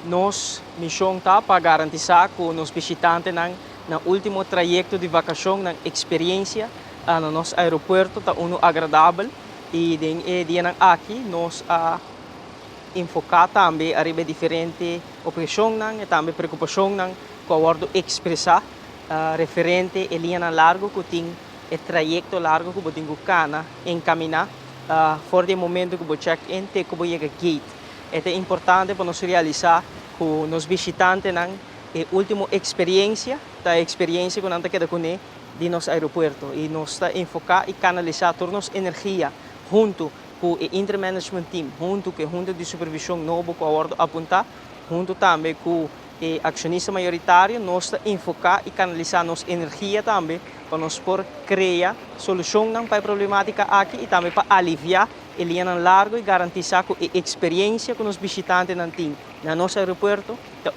Nossa missão está para garantizar que os visitantes no último trajeto de vacação, na experiência no nosso aeroporto está agradável e dia aqui nós enfocar também a diferente opção e também preocupação com o expressar referente a linha largo que tem o trajeto largo que tem que encaminhar for o momento que você check-in até que você gate. É importante para nós realizar que os visitantes a última experiência, a experiência que nós queremos com de nosso aeroporto e nós enfocar e canalizar toda nossa energia junto com o intermanagement team, junto com a junta de supervisão novo que a apontar, junto também com o acionista maioritário, nós enfocar e canalizar nossa energia também para nós criar solução para a problemática aqui e também para aliviar a linha largo e garantir que a experiência que os visitantes têm no nosso aeroporto é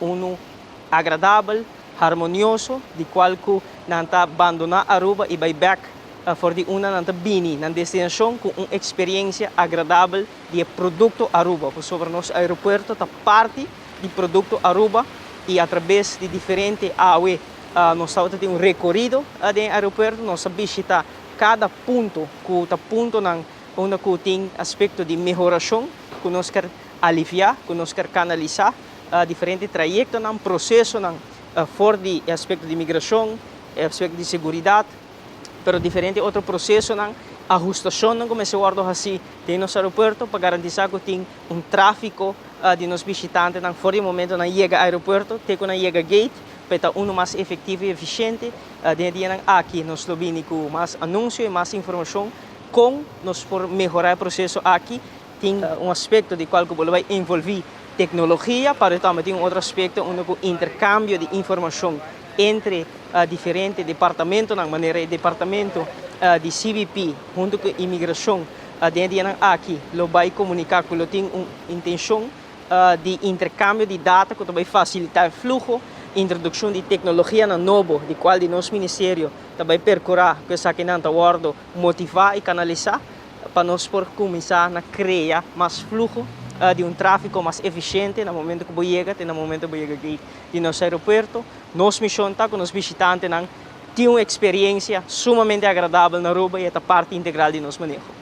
agradável, harmonioso, de qual que não abandonar Aruba e vai back for de não bini na destinação com uma experiência agradável de produto Aruba. Sobre nosso aeroporto está parte do produto Aruba e através de diferentes AOE nós temos recorrido do aeroporto, nós visitamos cada ponto que está onde tem aspecto de melhoração, que nós queremos aliviar, que nós queremos canalizar diferentes trajetos, processo fora de aspecto de imigração, aspecto de segurança, pero diferente outro processo ajustação como se guarda assim tem nosso aeroporto para garantir que tem tráfego de nos visitantes fora do momento na chega ao aeroporto, tem que na chega gate para mais efetivo e eficiente aqui nós vimos com mais anúncio e mais informação com nós por melhorar o processo aqui tem aspecto de qual que vai envolver tecnologia para também tem outro aspecto onde o intercâmbio de informação entre diferentes departamentos, na maneira departamento de CBP junto com a imigração dentro aqui, lo vai comunicar que tem uma intenção de intercâmbio de dados que vai facilitar o fluxo, introdução de tecnologia nova, de qual de nosso ministério vai percorrer que essa que não motivar e canalizar para nós começar a criar mais fluxo de tráfego mais eficiente no momento que chega e no momento que chega aqui de nosso aeroporto. Nossa missão está com os visitantes ter uma experiência sumamente agradável na Aruba e é parte integral de nosso manejo.